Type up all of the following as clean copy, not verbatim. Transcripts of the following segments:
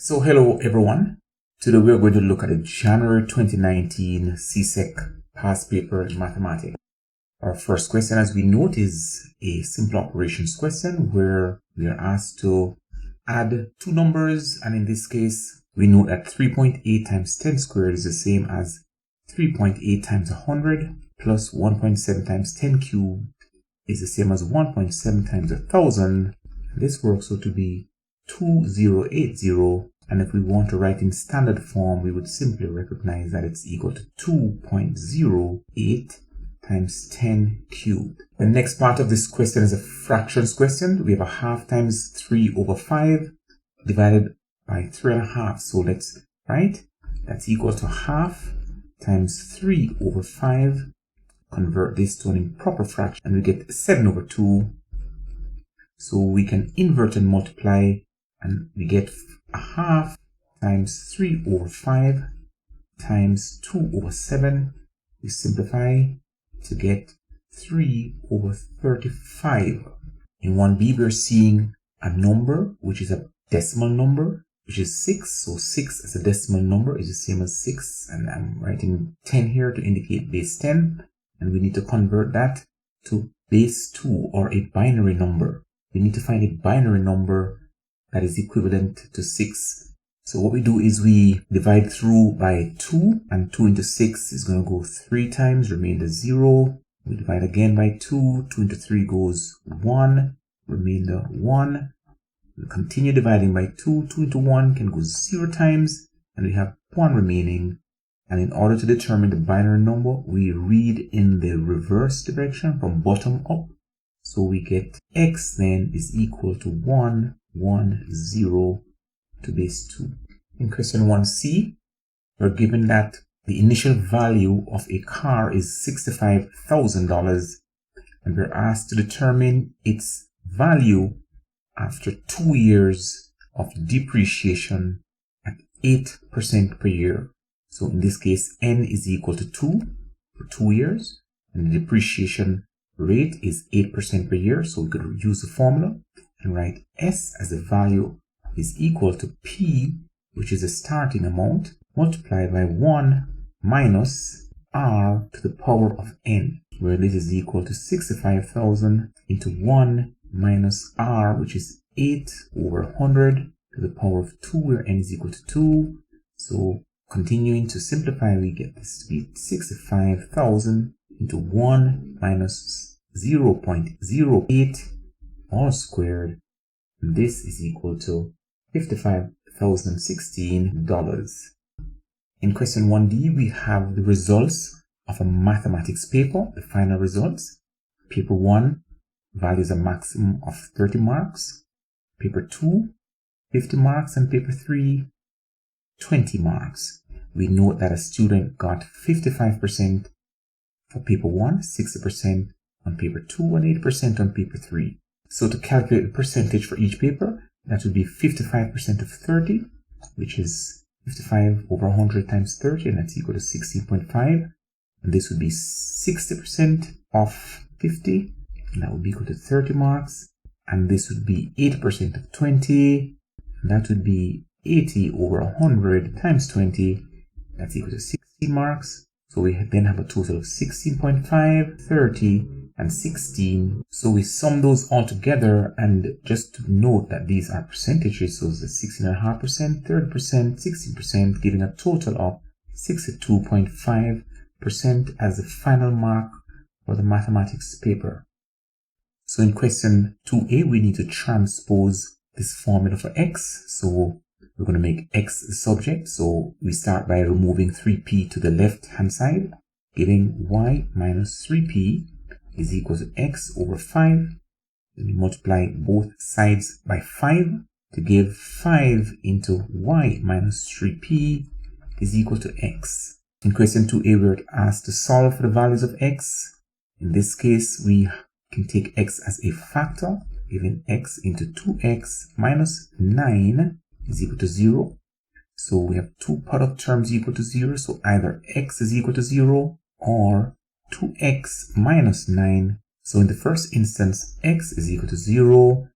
So hello everyone. Today we are going to look at the January 2019 CSEC past paper in mathematics. Our first question, as we note, is a simple operations question where we are asked to add two numbers, and in this case we know that 3.8 times 10 squared is the same as 3.8 times 100 plus 1.7 times 10 cubed is the same as 1.7 times 1000. This works out to be 2080, and if we want to write in standard form, we would simply recognize that it's equal to 2.08 times 10 cubed. The next part of this question is a fractions question. We have a half times 3 over 5 divided by 3.5. So let's write that's equal to half times 3 over 5. Convert this to an improper fraction and we get 7 over 2. So we can invert and multiply, and we get a half times 3 over 5 times 2 over 7. We simplify to get 3 over 35. In 1b, we're seeing a number which is a decimal number, which is 6. So 6 as a decimal number is the same as 6. And I'm writing 10 here to indicate base 10. And we need to convert that to base 2, or a binary number. We need to find a binary number that is equivalent to 6. So what we do is we divide through by 2, and 2 into 6 is going to go 3 times, remainder 0. We divide again by 2, 2 into 3 goes 1, remainder 1. We continue dividing by 2, 2 into 1 can go 0 times, and we have 1 remaining. And in order to determine the binary number, we read in the reverse direction from bottom up. So we get x then is equal to 1, 1, 0 to base 2. In question 1c, we're given that the initial value of a car is $65,000, and we're asked to determine its value after 2 years of depreciation at 8% per year. So in this case, n is equal to 2 for 2 years, and the depreciation rate is 8% per year. So we could use the formula and write S as a value is equal to P, which is the starting amount, multiplied by 1 minus R to the power of n, where this is equal to 65,000 into 1 minus R, which is 8 over 100 to the power of 2, where n is equal to 2. So continuing to simplify, we get this to be 65,000 into 1 minus 0.08 all squared. And this is equal to $55,016. In question 1d, we have the results of a mathematics paper, the final results. Paper 1 values a maximum of 30 marks. Paper 2, 50 marks, and paper 3, 20 marks. We note that a student got 55% for paper 1, 60% on paper 2, and 8% on paper 3. So to calculate the percentage for each paper, that would be 55% of 30, which is 55 over 100 times 30, and that's equal to 16.5. And this would be 60% of 50, and that would be equal to 30 marks. And this would be 8% of 20, and that would be 80 over 100 times 20. That's equal to 60 marks. So we then have a total of 16.5, 30, and 16. So we sum those all together, and just to note that these are percentages, so it's 16.5%, 30%, 16%, giving a total of 62.5% as the final mark for the mathematics paper. So in question 2a, we need to transpose this formula for x. So we're going to make x the subject. So we start by removing 3p to the left hand side, giving y minus 3p is equal to x over 5. Then we multiply both sides by 5 to give 5 into y minus 3p is equal to x. In question 2a, we're asked to solve for the values of x. In this case, we can take x as a factor, giving x into 2x minus 9 is equal to 0. So we have two product terms equal to 0. So either x is equal to 0 or 2x minus 9. So in the first instance, x is equal to 0.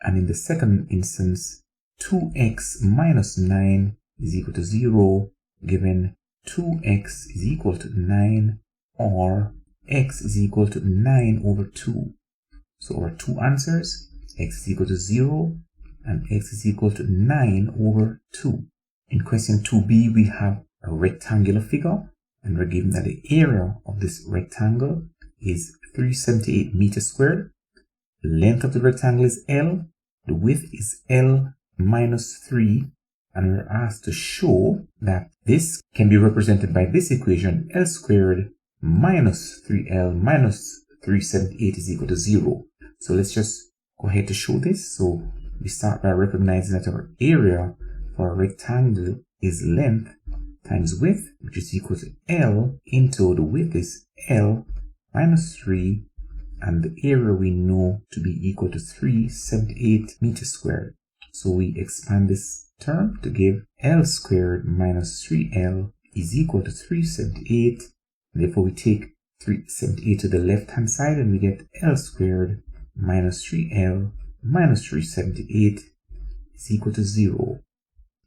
And in the second instance, 2x minus 9 is equal to 0, given 2x is equal to 9, or x is equal to 9 over 2. So our two answers, x is equal to 0 and x is equal to 9 over 2. In question 2b, we have a rectangular figure, and we're given that the area of this rectangle is 378 meters squared. The length of the rectangle is L, the width is L minus 3, and we're asked to show that this can be represented by this equation, L squared minus 3L minus 378 is equal to 0. So let's just go ahead to show this. So we start by recognizing that our area for a rectangle is length times width, which is equal to L into the width is L minus 3, and the area we know to be equal to 378 meters squared. So we expand this term to give L squared minus 3L is equal to 378. Therefore, we take 378 to the left hand side and we get L squared minus 3L minus 378 is equal to 0.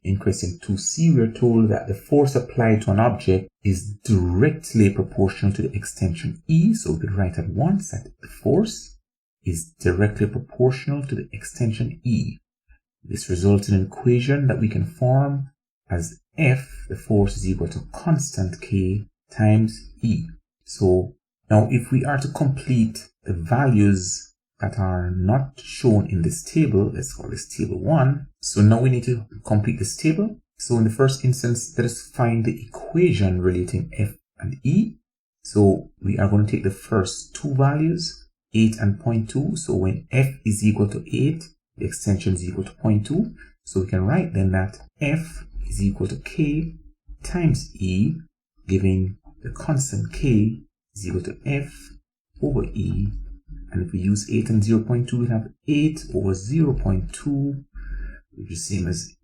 In question 2c, we are told that the force applied to an object is directly proportional to the extension E. So we could write at once that the force is directly proportional to the extension E. This results in an equation that we can form as F, the force, is equal to constant K times E. So now if we are to complete the values that are not shown in this table, let's call this table 1. So now we need to complete this table. So in the first instance, let us find the equation relating F and E. So we are going to take the first two values, 8 and 0.2. So when F is equal to 8, the extension is equal to 0.2. So we can write then that F is equal to K times E, giving the constant K is equal to F over E. And if we use 8 and 0.2, we have 8 over 0.2, which is the same as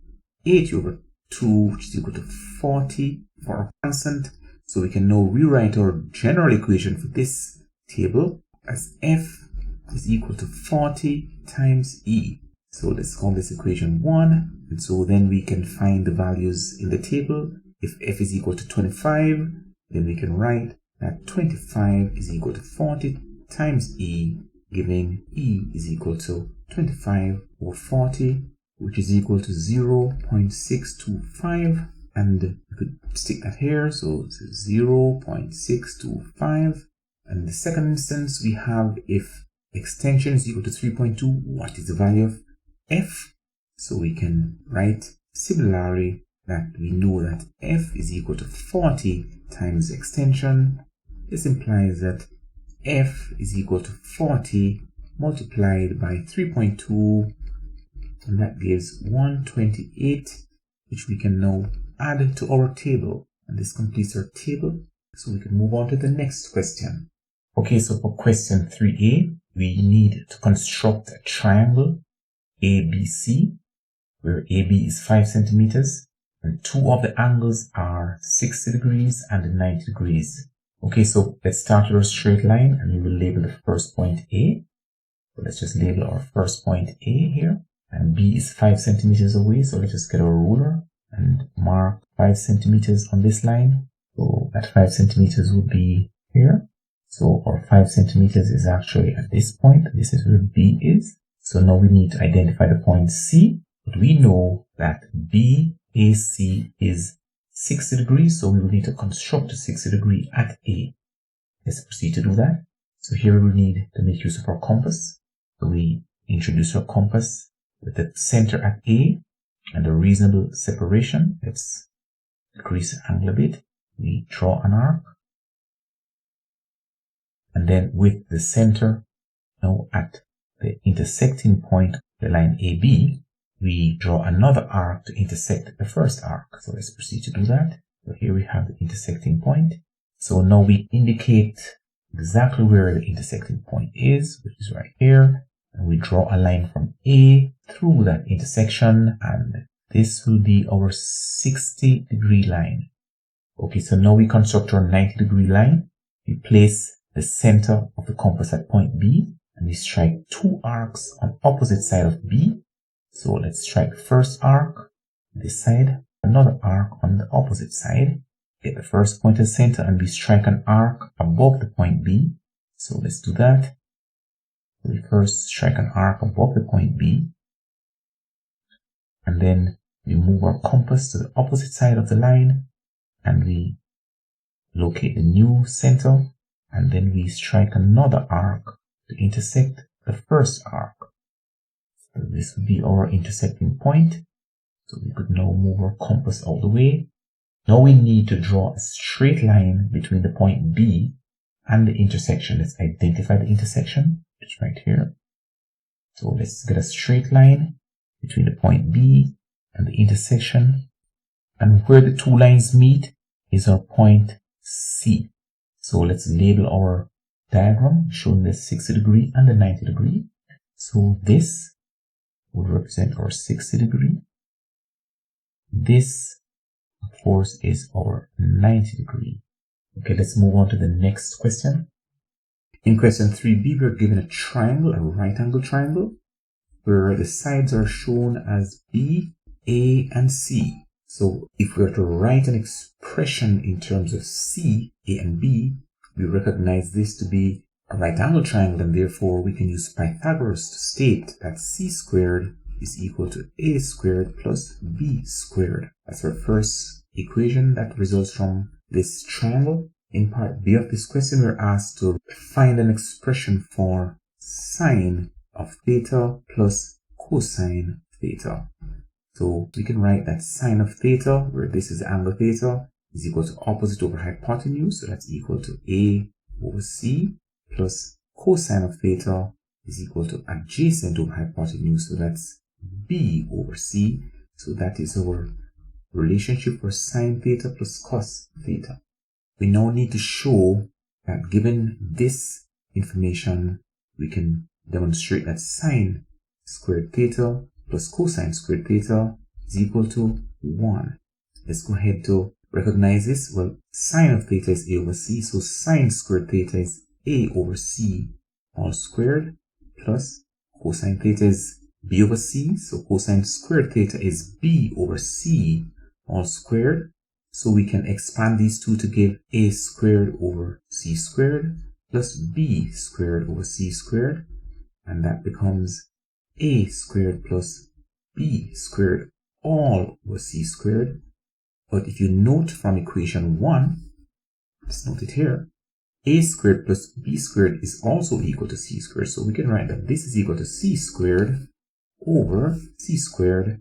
8 over 2, which is equal to 40 for our constant. So we can now rewrite our general equation for this table as F is equal to 40 times E. So let's call this equation 1. And so then we can find the values in the table. If F is equal to 25, then we can write that 25 is equal to 40 times E, giving E is equal to 25 over 40, which is equal to 0.625. And we could stick that here, so it's 0.625. And in the second instance, we have if extension is equal to 3.2, what is the value of F? So we can write similarly that we know that F is equal to 40 times extension. This implies that F is equal to 40 multiplied by 3.2, and that gives 128, which we can now add to our table. And this completes our table, so we can move on to the next question. Okay, so for question 3a, we need to construct a triangle ABC, where AB is 5 centimeters, and two of the angles are 60 degrees and 90 degrees. Okay, so let's start with a straight line, and we will label the first point A. So let's just label our first point A here, and B is 5 centimeters away, so let's just get our ruler and mark 5 centimeters on this line. So that 5 centimeters would be here. So our 5 centimeters is actually at this point. This is where B is. So now we need to identify the point C, but we know that BAC is 60 degrees, so we will need to construct a 60 degree at A. Let's proceed to do that. So here we will need to make use of our compass. So we introduce our compass with the center at A and a reasonable separation. Let's decrease the angle a bit. We draw an arc. And then with the center now at the intersecting point, the line AB, we draw another arc to intersect the first arc. So let's proceed to do that. So here we have the intersecting point. So now we indicate exactly where the intersecting point is, which is right here. And we draw a line from A through that intersection, and this will be our 60 degree line. Okay, so now we construct our 90 degree line. We place the center of the compass at point B, and we strike two arcs on opposite side of B. So let's strike the first arc this side, another arc on the opposite side. Get the first point as center, and we strike an arc above the point B. So let's do that. We first strike an arc above the point B, and then we move our compass to the opposite side of the line, and we locate the new center, and then we strike another arc to intersect the first arc. So this would be our intersecting point. So we could now move our compass out the way. Now we need to draw a straight line between the point B and the intersection. Let's identify the intersection. It's right here. So let's get a straight line between the point B and the intersection. And where the two lines meet is our point C. So let's label our diagram showing the 60 degree and the 90 degree. So this would represent our 60 degree. This, of course, is our 90 degree. Okay, let's move on to the next question. In question 3b, we're given a triangle, a right angle triangle, where the sides are shown as B, A, and C. So if we were to write an expression in terms of C, A, and B, we recognize this to be a right angle triangle, and therefore we can use Pythagoras to state that C squared is equal to A squared plus B squared. That's our first equation that results from this triangle. In part B of this question, we're asked to find an expression for sine of theta plus cosine theta. So we can write that sine of theta, where this is the angle theta, is equal to opposite over hypotenuse. So that's equal to A over C, plus cosine of theta is equal to adjacent over hypotenuse. So that's B over C. So that is our relationship for sine theta plus cos theta. We now need to show that given this information, we can demonstrate that sine squared theta plus cosine squared theta is equal to 1. Let's go ahead to recognize this. Well, sine of theta is A over C, so sine squared theta is A over C all squared, plus cosine theta is B over C, so cosine squared theta is B over C all squared. So we can expand these two to give A squared over C squared plus B squared over C squared, and that becomes A squared plus B squared all over C squared. But if you note from equation 1, let's note it here, A squared plus B squared is also equal to C squared. So we can write that this is equal to C squared over C squared,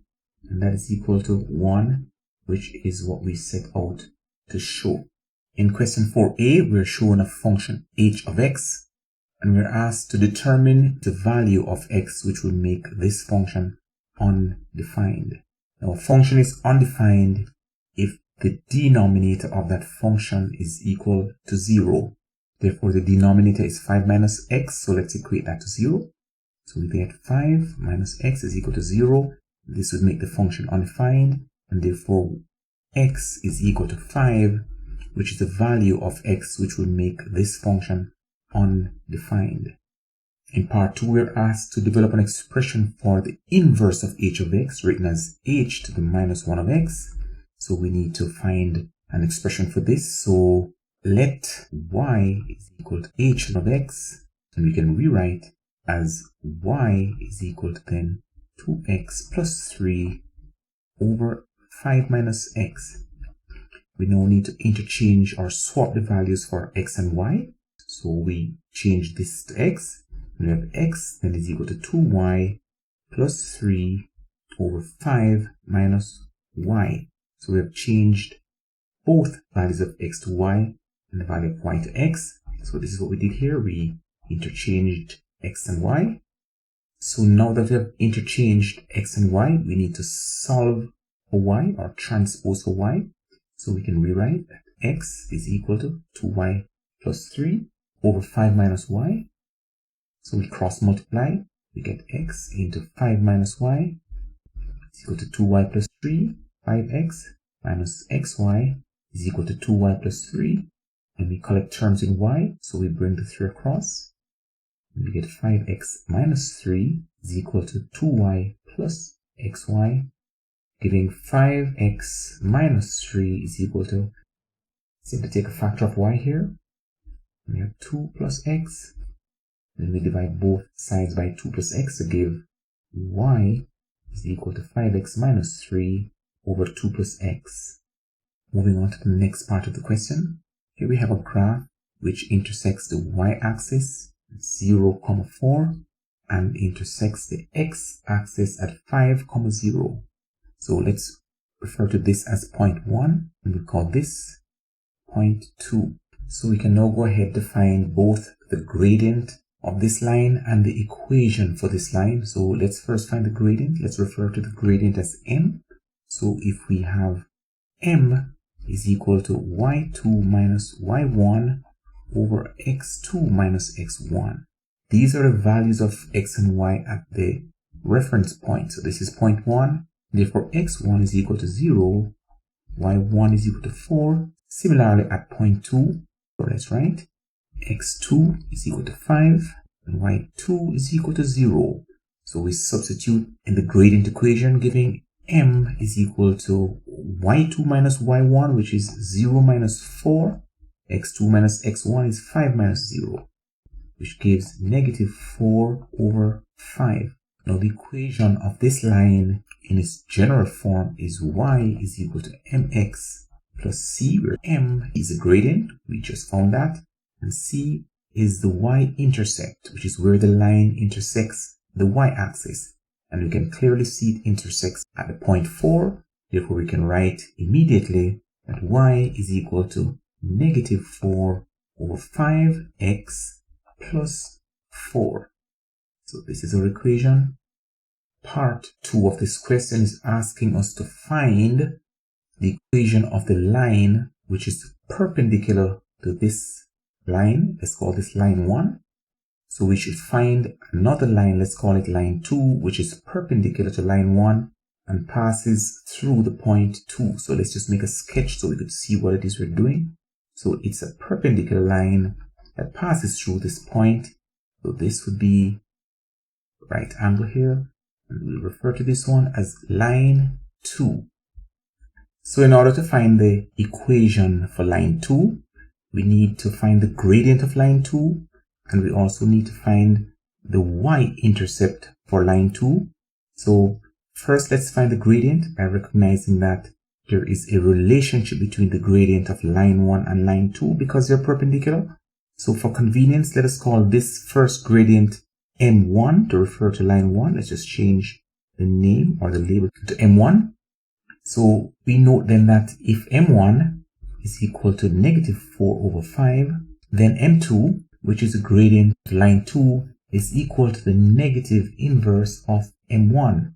and that is equal to 1, which is what we set out to show. In question 4a, we're shown a function h of x, and we're asked to determine the value of x, which would make this function undefined. Now, a function is undefined if the denominator of that function is equal to 0. Therefore, the denominator is 5 minus x, so let's equate that to 0. So we get 5 minus x is equal to 0. This would make the function undefined, and therefore x is equal to 5, which is the value of x, which would make this function undefined. In part 2, we're asked to develop an expression for the inverse of h of x, written as h to the minus 1 of x. So we need to find an expression for this. So let y is equal to h of x, and we can rewrite as y is equal to then 2x plus 3 over 5 minus x. We now need to interchange or swap the values for x and y. So we change this to x. We have x that is equal to 2y plus 3 over 5 minus y. So we have changed both values of x to y and the value of y to x. So this is what we did here. We interchanged x and y. So now that we have interchanged x and y, we need to solve for y or transpose for y. So we can rewrite that x is equal to 2y plus 3 over 5 minus y. So we cross multiply. We get x into 5 minus y is equal to 2y plus 3. 5x minus xy is equal to 2y plus 3. And we collect terms in y. So we bring the 3 across. And we get 5x minus 3 is equal to 2y plus xy, giving 5x minus 3 is equal to, simply take a factor of y here. We have 2 plus x. Then we divide both sides by 2 plus x to give y is equal to 5x minus 3 over 2 plus x. Moving on to the next part of the question. Here we have a graph which intersects the y-axis at 0, 4 and intersects the x-axis at 5, 0. So let's refer to this as point 1 and we call this point 2. So we can now go ahead to find both the gradient of this line and the equation for this line. So let's first find the gradient. Let's refer to the gradient as m. So if we have m is equal to y2 minus y1 over x2 minus x1. These are the values of x and y at the reference point. So this is point 1. Therefore, x1 is equal to 0, y1 is equal to 4. Similarly, at point 2, so let's write x2 is equal to 5 and y2 is equal to 0. So we substitute in the gradient equation, giving m is equal to y2 minus y1, which is 0 minus 4. x2 minus x1 is 5 minus 0, which gives negative 4 over 5. Now the equation of this line in its general form is y is equal to mx plus c, where m is the gradient, we just found that, and c is the y-intercept, which is where the line intersects the y-axis. And we can clearly see it intersects at the point 4. Therefore, we can write immediately that y is equal to negative 4 over 5x plus 4. So this is our equation. Part 2 of this question is asking us to find the equation of the line which is perpendicular to this line. Let's call this line 1. So we should find another line, let's call it line 2, which is perpendicular to line 1 and passes through the point 2. So let's just make a sketch so we could see what it is we're doing. So it's a perpendicular line that passes through this point. So this would be right angle here. And we'll refer to this one as line 2. So in order to find the equation for line 2, we need to find the gradient of line 2. And we also need to find the y-intercept for line 2. So first, let's find the gradient by recognizing that there is a relationship between the gradient of line 1 and line 2 because they're perpendicular. So for convenience, let us call this first gradient m1 to refer to line 1. Let's just change the name or the label to m1. So we note then that if m1 is equal to negative 4 over 5, then m2, which is the gradient of line 2, is equal to the negative inverse of m1.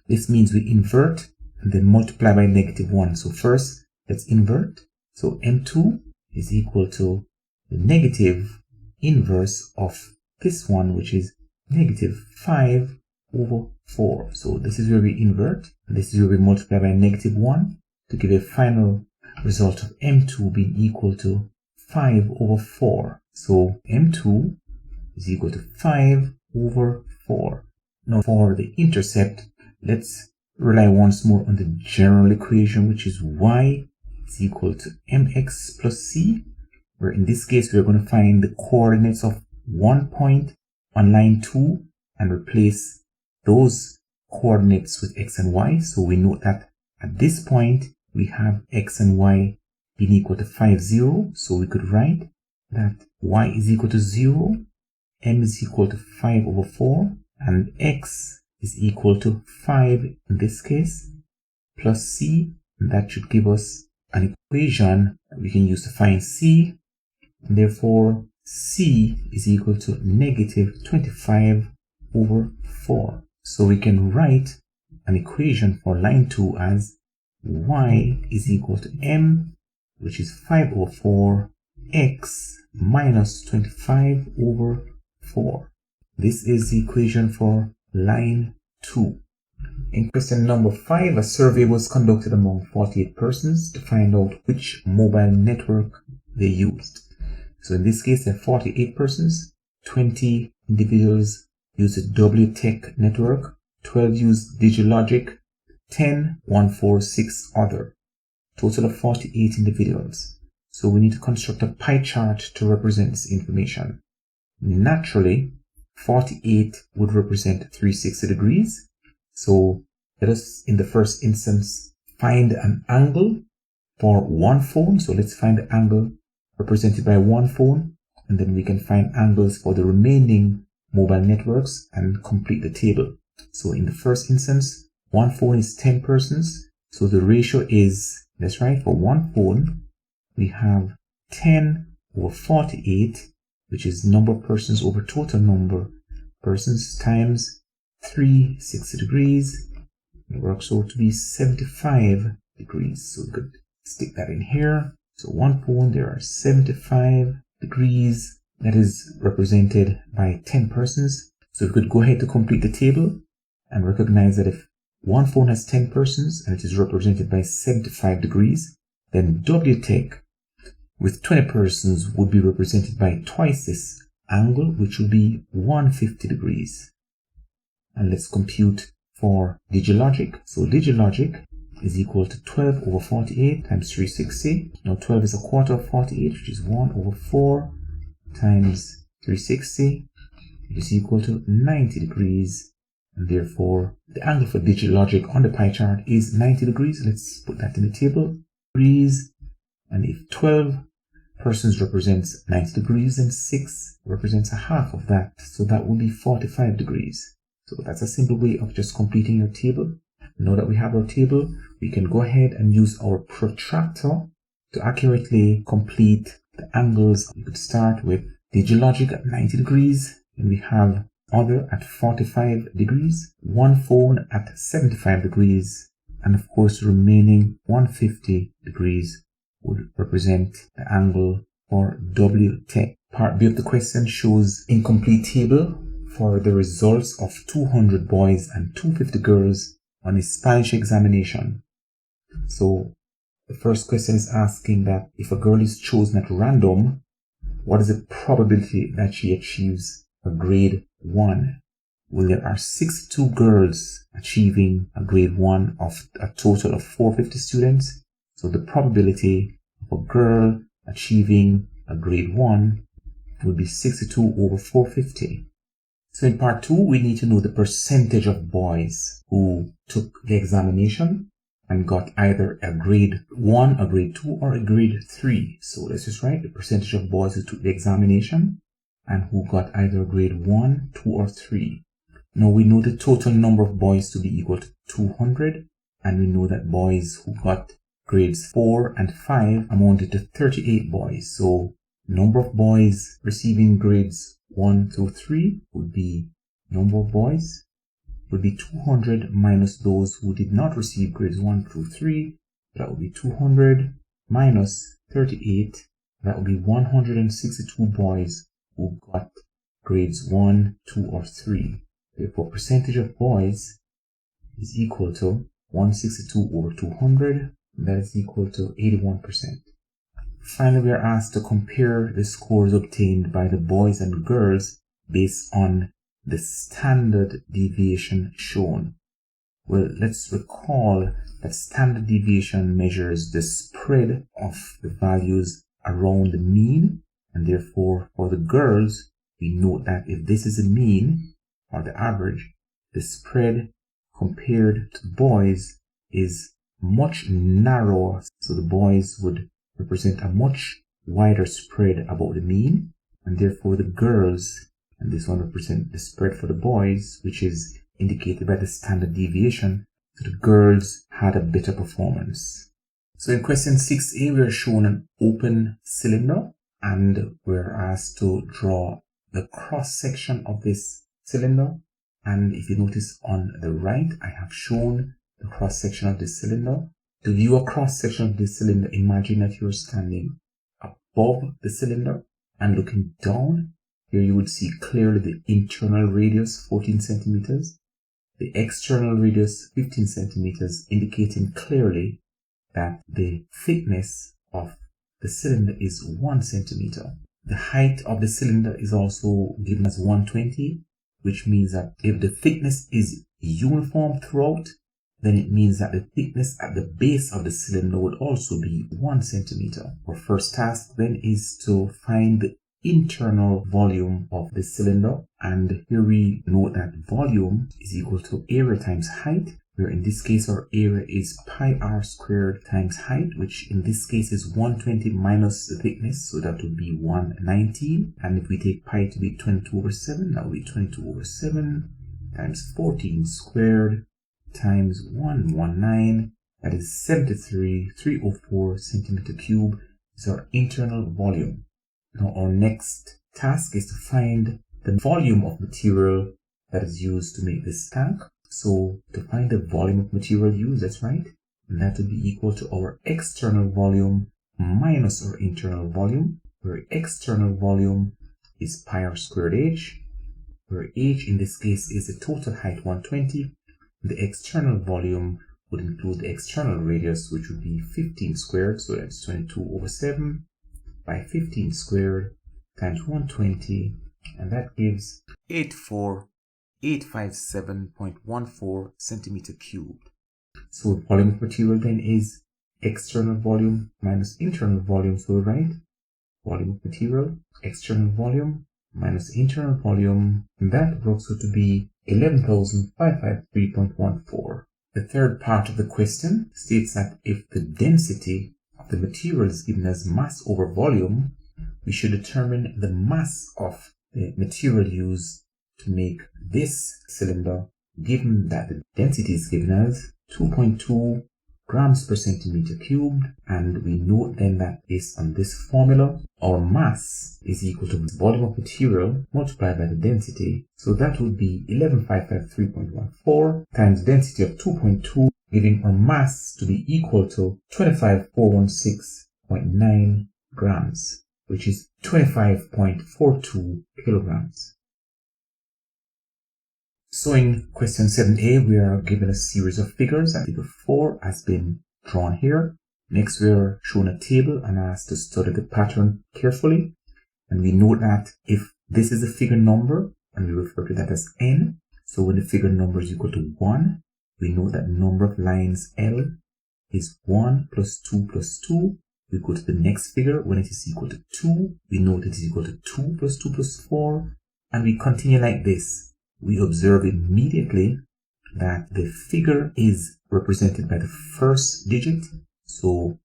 This means we invert and then multiply by negative 1. So first, let's invert. So m2 is equal to the negative inverse of this one, which is negative 5 over 4. So this is where we invert, and this is where we multiply by negative 1 to give a final result of m2 being equal to 5 over 4. So m2 is equal to 5 over 4. Now for the intercept, let's rely once more on the general equation, which is y is equal to mx plus c, where in this case we're going to find the coordinates of one point on line 2 and replace those coordinates with x and y. So we note that at this point we have x and y being equal to 5, 0. So we could write that y is equal to 0, m is equal to 5 over 4, and x is equal to 5 in this case, plus c, and that should give us an equation that we can use to find c. And therefore, c is equal to negative 25 over 4. So we can write an equation for line 2 as y is equal to m, which is 5 over 4, x minus 25 over 4. This is the equation for line 2. In question number 5, a survey was conducted among 48 persons to find out which mobile network they used. So in this case, there are 48 persons, 20 individuals used the WTech network, 12 use Digilogic, 10, 1, 4, 6 other. Total of 48 individuals. So we need to construct a pie chart to represent this information. Naturally, 48 would represent 360 degrees. So let us, in the first instance, find an angle for one phone. So let's find the angle represented by one phone, and then we can find angles for the remaining mobile networks and complete the table. So in the first instance, one phone is 10 persons. So the ratio is, let's write for one phone, we have 10 over 48, which is number of persons over total number of persons, times 360 degrees. It works out to be 75 degrees. So we could stick that in here. So one phone, there are 75 degrees. That is represented by 10 persons. So we could go ahead to complete the table and recognize that if one phone has 10 persons and it is represented by 75 degrees, then WTech with 20 persons would be represented by twice this angle, which would be 150 degrees. And let's compute for Digilogic. So Digilogic is equal to 12 over 48 times 360. Now 12 is a quarter of 48, which is 1 over 4 times 360, which is equal to 90 degrees. And therefore, the angle for Digilogic on the pie chart is 90 degrees. Let's put that in the table. Degrees. And if 12 persons represents 90 degrees, then 6 represents a half of that. So that will be 45 degrees. So that's a simple way of just completing your table. Now that we have our table, we can go ahead and use our protractor to accurately complete the angles. We could start with Digilogic at 90 degrees, and we have other at 45 degrees, one phone at 75 degrees, and of course the remaining 150 degrees would represent the angle for WTech. Part B of the question shows incomplete table for the results of 200 boys and 250 girls on a Spanish examination. So the first question is asking that if a girl is chosen at random, what is the probability that she achieves a grade 1? Well, there are 62 girls achieving a grade 1 of a total of 450 students. So the probability of a girl achieving a grade 1 would be 62 over 450. So in part 2, we need to know the percentage of boys who took the examination and got either a grade 1, a grade 2, or a grade 3. So let's just write the percentage of boys who took the examination and who got either grade 1, 2, or 3. Now we know the total number of boys to be equal to 200, and we know that boys who got grades 4 and 5 amounted to 38 boys. So number of boys receiving grades 1 through 3 would be, number of boys would be 200 minus those who did not receive grades 1 through 3. That would be 200 minus 38. That would be 162 boys who got grades 1, 2, or 3. Therefore, percentage of boys is equal to 162 over 200. That is equal to 81%. Finally, we are asked to compare the scores obtained by the boys and girls based on the standard deviation shown. Well, let's recall that standard deviation measures the spread of the values around the mean, and therefore for the girls, we note that if this is a mean or the average, the spread compared to the boys is much narrower. So the boys would represent a much wider spread above the mean, and therefore the girls, and this one represents the spread for the boys, which is indicated by the standard deviation. So the girls had a better performance. So in question 6a, we are shown an open cylinder, and we're asked to draw the cross section of this cylinder. And if you notice on the right, I have shown the cross section of this cylinder. To view a cross section of this cylinder, imagine that you're standing above the cylinder and looking down. Here you would see clearly the internal radius 14 centimeters, the external radius 15 centimeters, indicating clearly that the thickness of the cylinder is 1 centimeter. The height of the cylinder is also given as 120, which means that if the thickness is uniform throughout, then it means that the thickness at the base of the cylinder would also be 1 centimeter. Our first task then is to find the internal volume of the cylinder, and here we note that volume is equal to area times height, where in this case our area is pi r squared times height, which in this case is 120 minus the thickness, so that would be 119. And if we take pi to be 22/7, that would be 22/7 times 14 squared times 119, that is 73,304 centimeter cube is our internal volume. Now our next task is to find the volume of material that is used to make this tank. So to find the volume of material used, that's right, and that would be equal to our external volume minus our internal volume, where external volume is pi r squared h, where h in this case is the total height 120. The external volume would include the external radius, which would be 15 squared, so that's 22/7 by 15 squared times 120, and that gives 84857.14 centimeter cubed. So the volume of material then is external volume minus internal volume, so we write volume of material, external volume minus internal volume, and that works out to be 11,553.14. The third part of the question states that if the density of the material is given as mass over volume, we should determine the mass of the material used to make this cylinder, given that the density is given as 2.2 grams per centimeter cubed, and we note then that based on this formula, our mass is equal to the volume of material multiplied by the density. So that would be 11,553.14 times density of 2.2, giving our mass to be equal to 25,416.9 grams, which is 25.42 kilograms. So in question 7a, we are given a series of figures, and figure 4 has been drawn here. Next, we are shown a table and asked to study the pattern carefully. And we note that if this is a figure number, and we refer to that as n, so when the figure number is equal to 1, we know that the number of lines L is 1 plus 2 plus 2. We go to the next figure. When it is equal to 2, we know that it is equal to 2 plus 2 plus 4, and we continue like this. We observe immediately that the figure is represented by the first digit. So,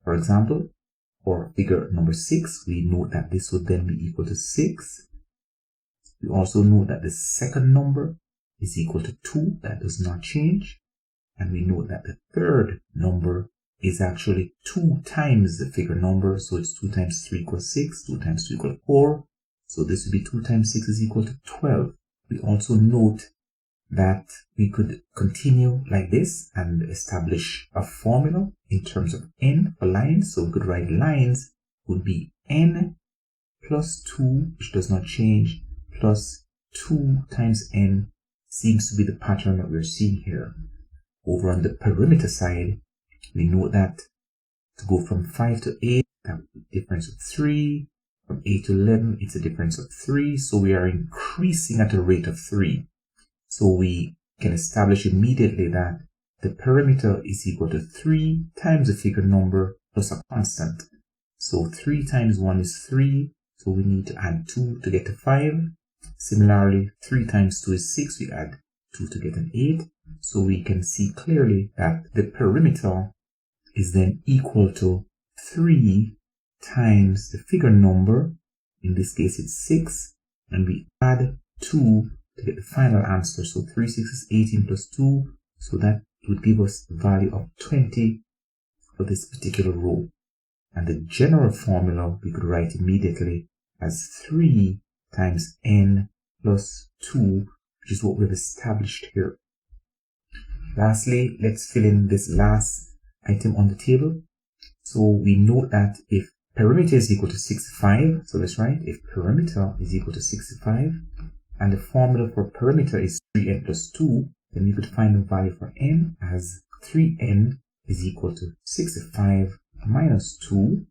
for example, for figure number 6, we note that this would then be equal to 6. We also note that the second number is equal to 2. That does not change. And we note that the third number is actually 2 times the figure number. So it's 2 times 3 equals 6, 2 times 2 equals 4. So this would be 2 times 6 is equal to 12. We also note that we could continue like this and establish a formula in terms of n for lines. So we could write lines would be n plus 2, which does not change, plus 2 times n seems to be the pattern that we're seeing here. Over on the perimeter side, we know that to go from 5 to 8, that would be a difference of 3. From 8 to 11, it's a difference of 3. So we are increasing at a rate of 3. So we can establish immediately that the perimeter is equal to 3 times the figure number plus a constant. So 3 times 1 is 3. So we need to add 2 to get to 5. Similarly, 3 times 2 is 6. We add 2 to get an 8. So we can see clearly that the perimeter is then equal to 3 times the figure number. In this case, it's 6. And we add 2 to get the final answer. So 3 6 is 18 plus 2. So that would give us the value of 20 for this particular row. And the general formula we could write immediately as 3 times n plus 2, which is what we've established here. Lastly, let's fill in this last item on the table. So we note that if perimeter is equal to 65, so let's write if perimeter is equal to 65, and the formula for perimeter is 3n plus 2, then we could find the value for n as 3n is equal to 65 minus 2,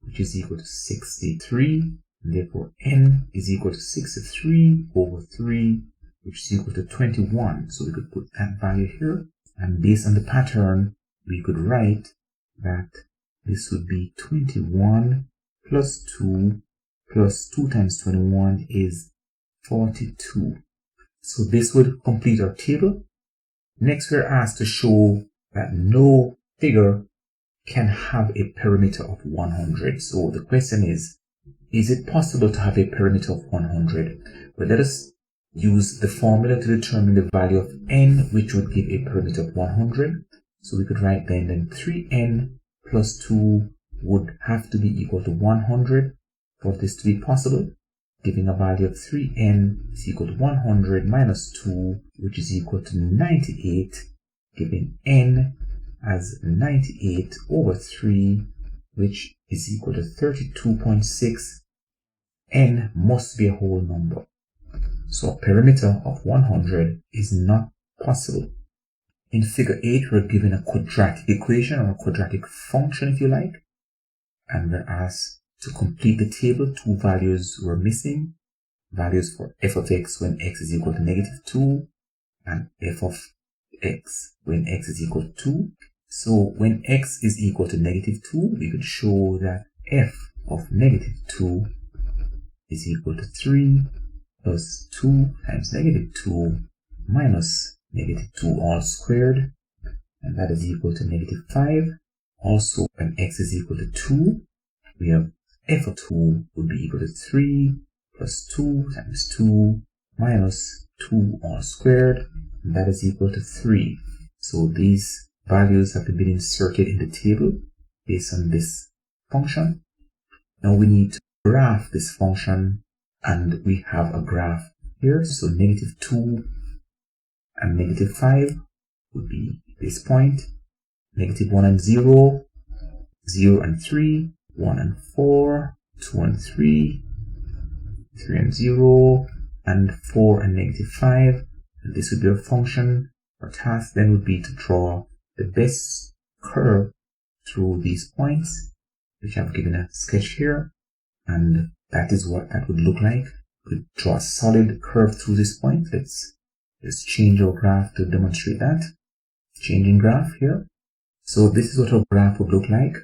which is equal to 63. And therefore, n is equal to 63 over 3, which is equal to 21. So we could put that value here. And based on the pattern, we could write that this would be 21 plus 2 plus 2 times 21 is 42. So this would complete our table. Next, we're asked to show that no figure can have a perimeter of 100. So the question is it possible to have a perimeter of 100? But let us use the formula to determine the value of n, which would give a perimeter of 100. So we could write then 3n plus 2 would have to be equal to 100 for this to be possible, giving a value of 3n is equal to 100 minus 2, which is equal to 98, giving n as 98 over 3, which is equal to 32.6. n must be a whole number. So a perimeter of 100 is not possible. In figure 8, we're given a quadratic equation, or a quadratic function if you like, and we're asked to complete the table. Two values were missing. Values for f of x when x is equal to negative 2 and f of x when x is equal to 2. So when x is equal to negative 2, we could show that f of negative 2 is equal to 3 plus 2 times negative 2 minus negative 2 all squared, and that is equal to negative 5. Also, when x is equal to 2, we have f of 2 would be equal to 3 plus 2 times 2 minus 2 all squared, and that is equal to 3. So these values have been inserted in the table based on this function. Now we need to graph this function, and we have a graph here. So negative 2 and negative 5 would be this point. Negative 1 and 0, 0 and 3, 1 and 4, 2 and 3, 3 and 0, and 4 and negative 5. And this would be a function. Our task then would be to draw the best curve through these points, which I've given a sketch here. And that is what that would look like. We draw a solid curve through this point. Let's change our graph to demonstrate that. Changing graph here. So this is what our graph would look like.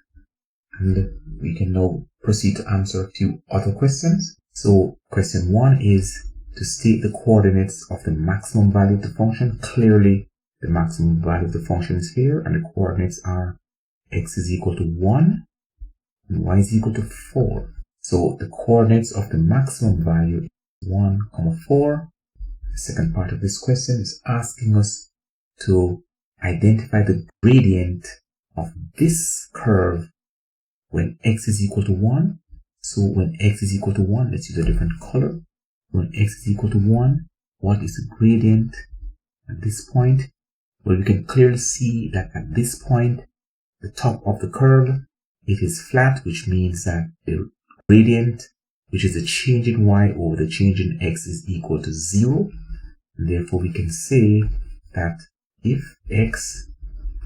And we can now proceed to answer a few other questions. So question 1 is to state the coordinates of the maximum value of the function. Clearly, the maximum value of the function is here, and the coordinates are x is equal to 1 and y is equal to 4. So the coordinates of the maximum value is 1, 4. The second part of this question is asking us to identify the gradient of this curve when x is equal to 1. So when x is equal to 1, let's use a different color. When x is equal to 1, what is the gradient at this point? Well, we can clearly see that at this point, the top of the curve, it is flat, which means that the gradient, which is the change in y over the change in x, is equal to 0. And therefore, we can say that if x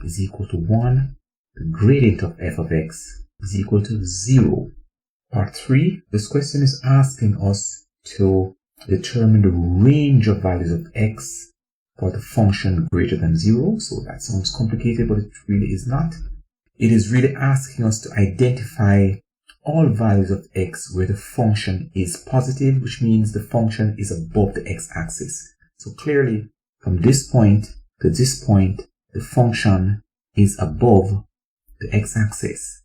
is equal to 1, the gradient of f of x is equal to 0. Part 3, this question is asking us to determine the range of values of x for the function greater than 0. So that sounds complicated, but it really is not. It is really asking us to identify all values of x where the function is positive, which means the function is above the x-axis. So clearly, from this point to this point, the function is above the x-axis.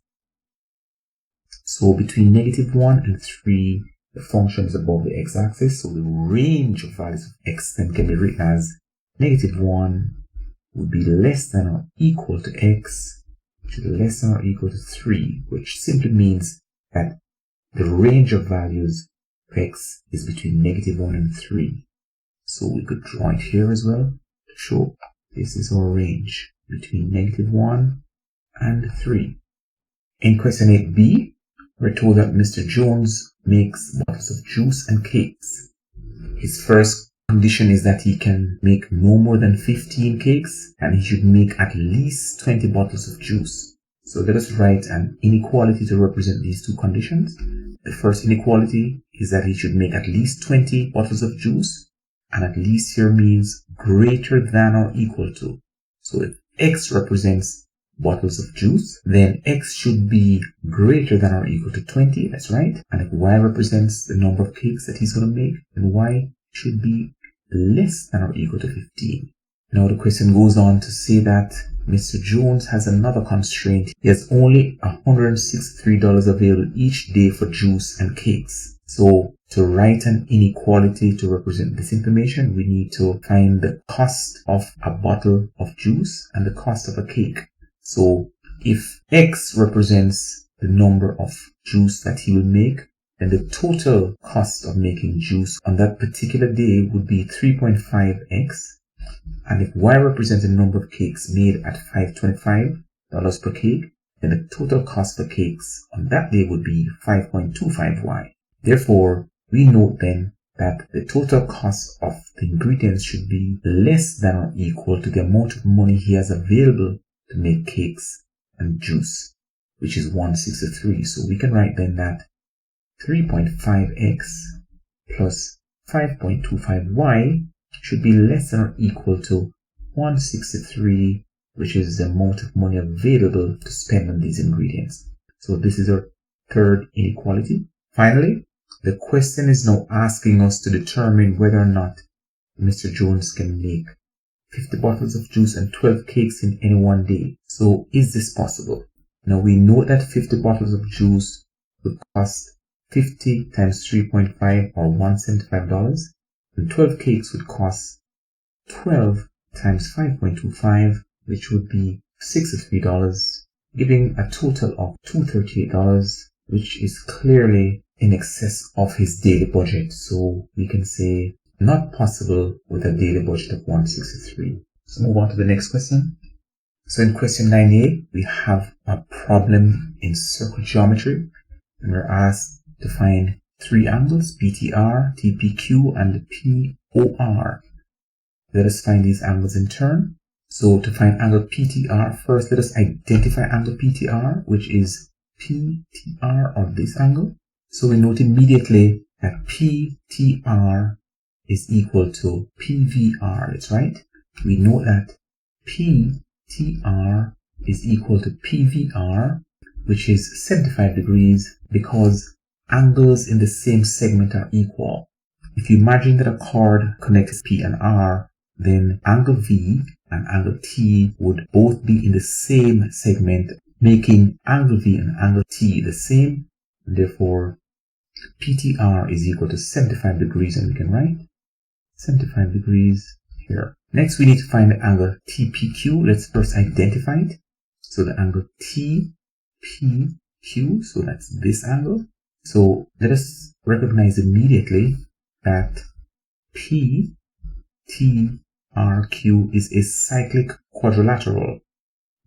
So between negative 1 and 3, the function is above the x-axis. So the range of values of x then can be written as negative 1 would be less than or equal to x, which is less than or equal to 3, which simply means that the range of values of x is between negative 1 and 3. So we could draw it here as well to show this is our range between negative 1 and 3. In question 8b, we're told that Mr. Jones makes bottles of juice and cakes. His first condition is that he can make no more than 15 cakes, and he should make at least 20 bottles of juice. So let us write an inequality to represent these two conditions. The first inequality is that he should make at least 20 bottles of juice, and at least here means greater than or equal to. So if X represents bottles of juice, then X should be greater than or equal to 20, that's right. And if Y represents the number of cakes that he's going to make, then Y should be less than or equal to 15. Now the question goes on to say that Mr. Jones has another constraint. He has only $163 available each day for juice and cakes. So to write an inequality to represent this information, we need to find the cost of a bottle of juice and the cost of a cake. So if X represents the number of juice that he will make, then the total cost of making juice on that particular day would be 3.5x. And if Y represents the number of cakes made at $5.25 per cake, then the total cost for cakes on that day would be 5.25Y. Therefore, we note then that the total cost of the ingredients should be less than or equal to the amount of money he has available to make cakes and juice, which is 163. So we can write then that 3.5x plus 5.25y should be less than or equal to 163, which is the amount of money available to spend on these ingredients. So this is our third inequality. Finally, the question is now asking us to determine whether or not Mr. Jones can make 50 bottles of juice and 12 cakes in any one day. So is this possible? Now we know that 50 bottles of juice would cost 50 times 3.5 or $175, and 12 cakes would cost 12 times 5.25, which would be $63, giving a total of $238, which is clearly in excess of his daily budget. So we can say not possible with a daily budget of 163. So move on to the next question. So in question 9a, we have a problem in circle geometry, and we're asked to find three angles, PTR, TPQ, and POR. Let us find these angles in turn. So to find angle PTR, first let us identify angle PTR, which is PTR of this angle. So we note immediately that PTR is equal to PVR, that's right. We know that PTR is equal to PVR, which is 75 degrees, because angles in the same segment are equal. If you imagine that a chord connects P and R, then angle V and angle T would both be in the same segment, making angle V and angle T the same. And therefore, PTR is equal to 75 degrees, and we can write 75 degrees here. Next, we need to find the angle TPQ. Let's first identify it. So the angle TPQ, so that's this angle. So let us recognize immediately that PTRQ is a cyclic quadrilateral.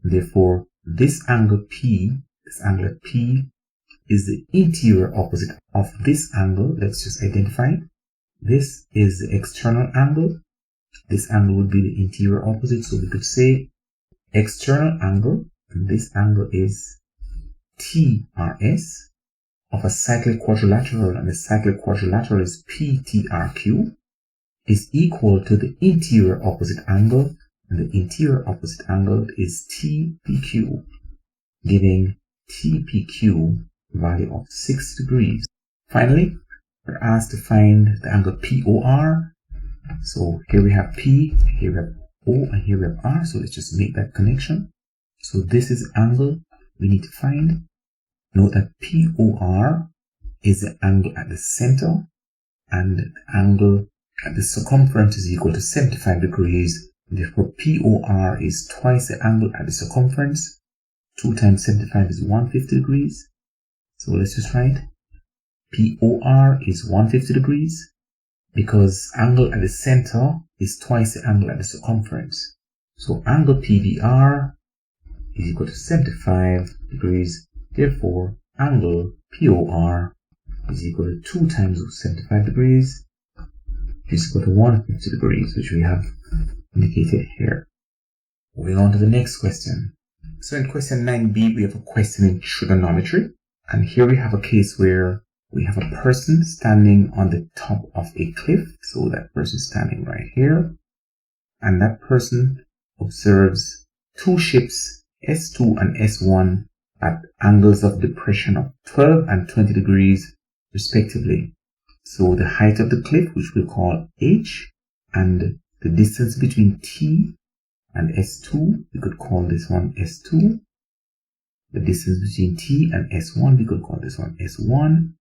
Therefore, this angle P, this angle at P, is the interior opposite of this angle. Let's just identify it. This is the external angle. This angle would be the interior opposite. So we could say external angle, and this angle is TRS of a cyclic quadrilateral, and the cyclic quadrilateral is PTRQ, is equal to the interior opposite angle, and the interior opposite angle is TPQ, giving TPQ value of 6 degrees. Finally, we're asked to find the angle POR. So here we have P, here we have O, and here we have R. So let's just make that connection. So this is the angle we need to find. Note that POR is the angle at the center, and the angle at the circumference is equal to 75 degrees. Therefore, POR is twice the angle at the circumference. 2 times 75 is 150 degrees. So let's just write POR is 150 degrees, because angle at the center is twice the angle at the circumference. So angle PBR is equal to 75 degrees. Therefore, angle POR is equal to 2 times 75 degrees, which is equal to 150 degrees, which we have indicated here. Moving on to the next question. So in question 9b, we have a question in trigonometry. And here we have a case where we have a person standing on the top of a cliff. So that person is standing right here. And that person observes two ships, S2 and S1, at angles of depression of 12 and 20 degrees respectively. So the height of the cliff, which we'll call H, and the distance between T and S2, we could call this one S2. The distance between T and S1, we could call this one S1.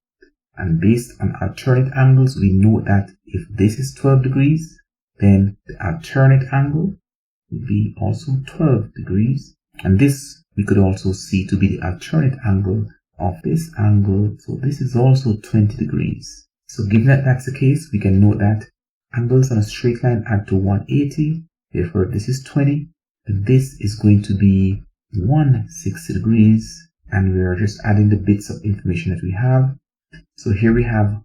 And based on alternate angles, we know that if this is 12 degrees, then the alternate angle would be also 12 degrees. And this we could also see to be the alternate angle of this angle. So this is also 20 degrees. So given that that's the case, we can note that angles on a straight line add to 180. Therefore, this is 20. And this is going to be 160 degrees. And we are just adding the bits of information that we have. So here we have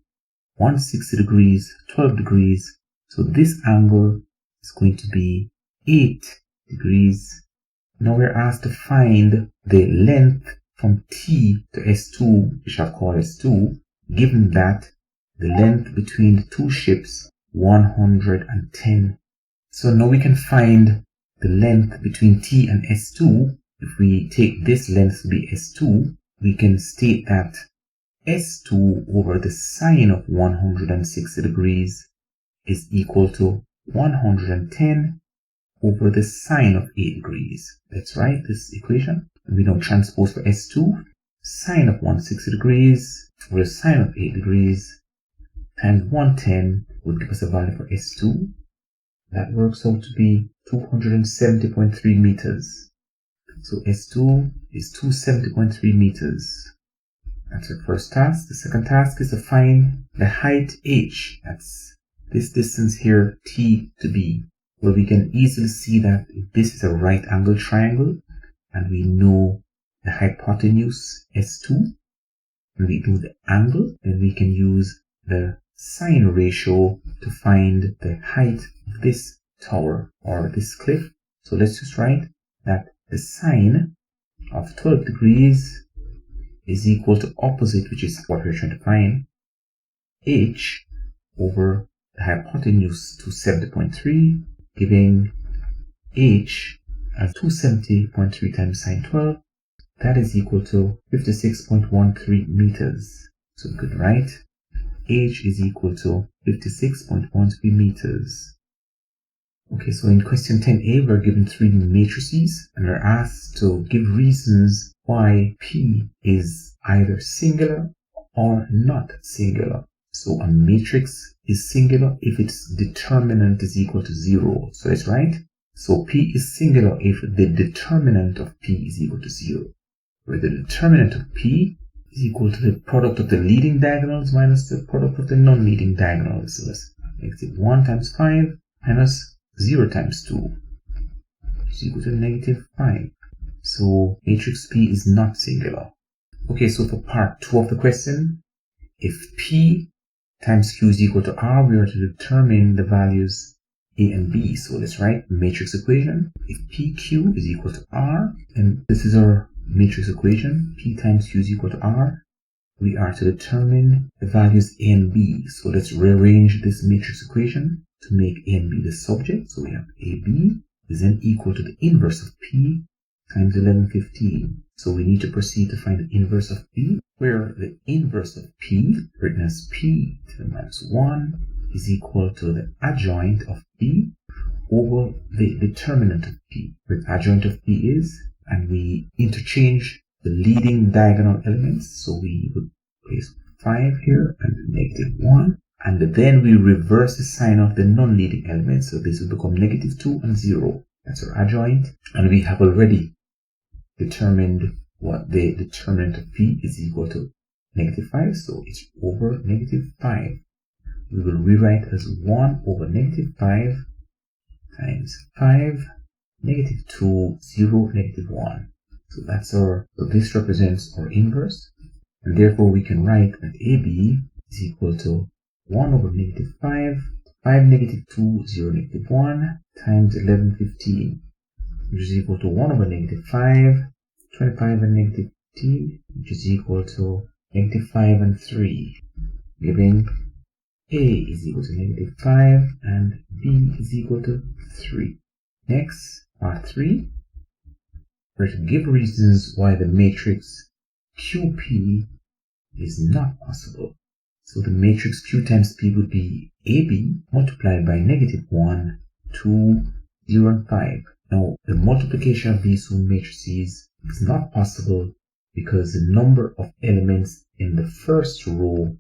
160 degrees, 12 degrees. So this angle is going to be 8 degrees. Now we're asked to find the length from T to S2, which I've called S2, given that the length between the two ships, 110. So now we can find the length between T and S2. If we take this length to be S2, we can state that S2 over the sine of 160 degrees is equal to 110 over the sine of 8 degrees. Let's write this equation. And we now transpose for S2. Sine of 160 degrees over sine of 8 degrees times 110 would give us a value for S2. That works out to be 270.3 meters. So S2 is 270.3 meters. That's our first task. The second task is to find the height H. That's this distance here, T to B. Well, we can easily see that if this is a right angle triangle and we know the hypotenuse S2 and we know the angle, then we can use the sine ratio to find the height of this tower or this cliff. So let's just write that the sine of 12 degrees is equal to opposite, which is what we're trying to find, H over the hypotenuse 270.3, giving H as 270.3 times sine 12. That is equal to 56.13 meters. So we could write H is equal to 56.13 meters. Okay, so in question 10a, we're given three matrices and we're asked to give reasons why P is either singular or not singular. So a matrix is singular if its determinant is equal to 0. So let's write. So P is singular if the determinant of P is equal to 0, where the determinant of P is equal to the product of the leading diagonals minus the product of the non-leading diagonals. So that's negative 1 times 5 minus 0 times 2, which is equal to negative 5. So matrix P is not singular. Okay, so for part 2 of the question, if P times Q is equal to R, we are to determine the values A and B. So let's write matrix equation. If PQ is equal to R, and this is our matrix equation, P times Q is equal to R, we are to determine the values A and B. So let's rearrange this matrix equation to make A and B the subject. So we have AB is then equal to the inverse of P times 1115. So we need to proceed to find the inverse of P, where the inverse of P, written as P to the minus 1, is equal to the adjoint of P over the determinant of P, where the adjoint of P is, and we interchange the leading diagonal elements. So we would place 5 here and negative 1. And then we reverse the sign of the non-leading elements. So this will become negative 2 and 0. That's our adjoint. And we have already determined what the determinant of P is equal to negative 5. So it's over negative 5. We will rewrite as 1 over negative 5 times 5, negative 2, 0, negative 1. So that's so this represents our inverse. And therefore we can write that AB is equal to 1 over negative 5, 5 negative 2, 0 negative 1 times 1115, which is equal to 1 over negative 5, 25 and negative 15, which is equal to -5 and 3, giving A is equal to -5 and B is equal to 3. Next, part 3, we're to give reasons why the matrix QP is not possible. So the matrix Q times P would be AB multiplied by -1, 2, 0, and 5. Now, the multiplication of these two matrices is not possible because the number of elements in the first row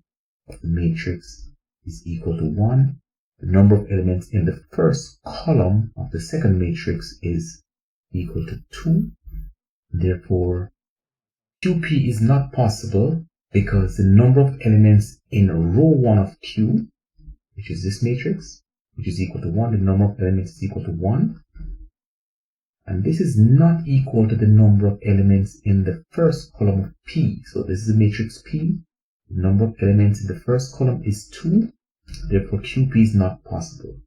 of the matrix is equal to 1. The number of elements in the first column of the second matrix is equal to 2. Therefore, QP is not possible because the number of elements in row 1 of Q, which is this matrix, which is equal to 1, the number of elements is equal to 1. And this is not equal to the number of elements in the first column of P. So this is the matrix P. The number of elements in the first column is 2. Therefore, QP is not possible.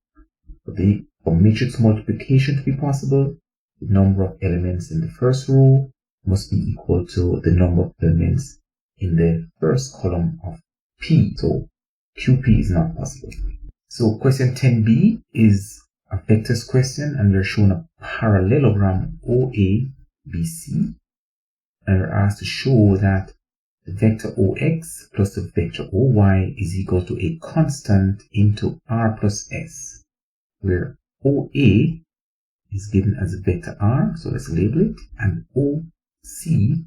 For matrix multiplication to be possible, the number of elements in the first row must be equal to the number of elements in the first column of P. So QP is not possible. So question 10b is a vectors question, and we're shown a parallelogram OABC, and we're asked to show that the vector OX plus the vector OY is equal to a constant into R plus S, where OA is given as a vector R, so let's label it, and OC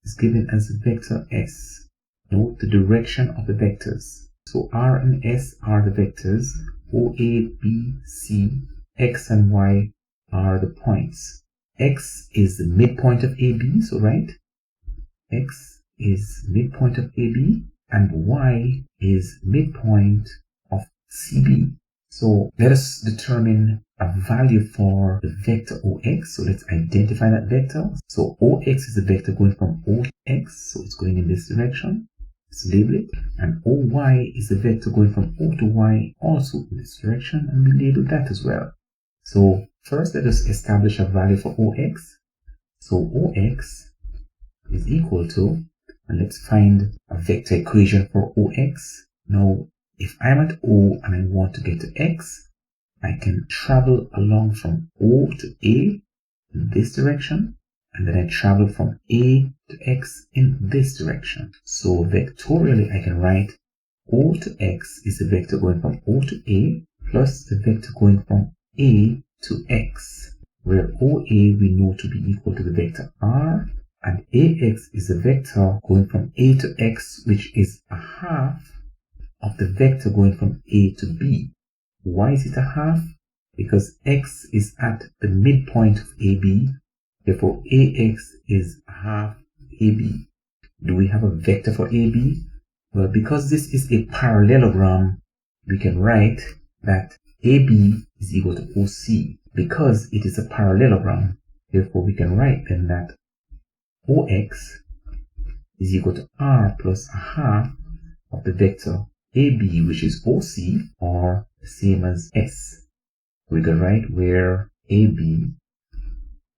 is given as a vector S. Note the direction of the vectors. So R and S are the vectors, OA, B, C, X and Y are the points. X is the midpoint of AB, so right? X is midpoint of AB, and Y is midpoint of CB. So let us determine a value for the vector OX. So let's identify that vector. So OX is the vector going from O to X, so it's going in this direction. Let's label it. And OY is the vector going from O to Y, also in this direction, and we label that as well. So first let us establish a value for OX. So OX is equal to, and let's find a vector equation for OX. Now, if I'm at O and I want to get to X, I can travel along from O to A in this direction, and then I travel from A to X in this direction. So vectorially, I can write O to X is the vector going from O to A plus the vector going from A to X, where OA we know to be equal to the vector R, and AX is the vector going from A to X, which is a half of the vector going from A to B. Why is it a half? Because X is at the midpoint of AB, therefore AX is a half AB. Do we have a vector for AB? Well, because this is a parallelogram, we can write that AB is equal to OC. Because it is a parallelogram, therefore we can write then that OX is equal to R plus a half of the vector AB, which is OC, or the same as S. We can write where AB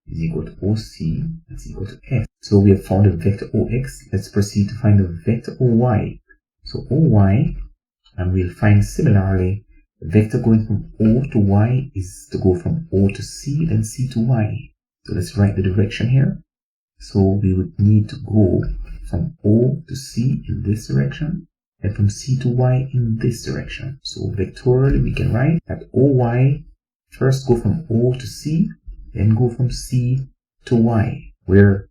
is equal to OC, that's equal to S. So we have found the vector OX. Let's proceed to find the vector OY. So OY, and we'll find similarly, the vector going from O to Y is to go from O to C, then C to Y. So let's write the direction here. So we would need to go from O to C in this direction, and from C to Y in this direction. So vectorially we can write that OY first go from O to C, then go from C to Y, where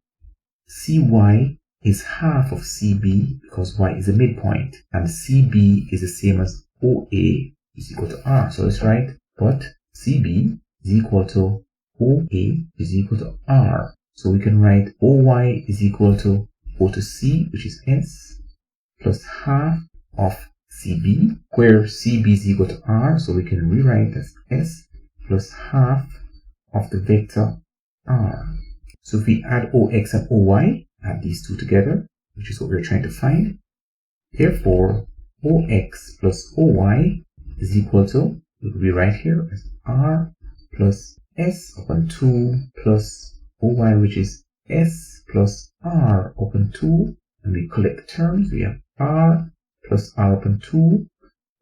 CY is half of CB because Y is a midpoint, and CB is the same as OA is equal to R. So let's write, but CB is equal to OA is equal to R. So we can write OY is equal to O to C, which is S, plus half of CB, where CB is equal to R. So we can rewrite as S plus half of the vector R. So if we add OX and OY, add these two together, which is what we're trying to find. Therefore, OX plus OY is equal to, we write here as R plus S upon 2 plus OY, which is S plus R upon 2, and and we collect terms. We have r plus r upon 2,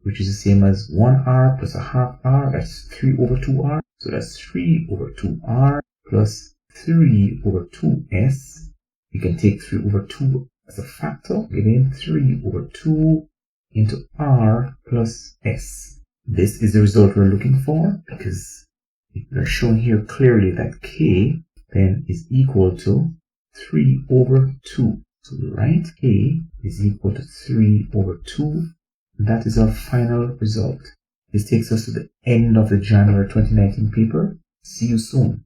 which is the same as 1r plus a half r. That's 3 over 2r. So that's 3 over 2r plus 3 over 2s. You can take 3 over 2 as a factor, giving 3 over 2 into r plus s. This is the result we're looking for, because we're showing here clearly that k then is equal to 3 over 2. So we write k is equal to 3 over 2. That is our final result. This takes us to the end of the January 2019 paper. See you soon.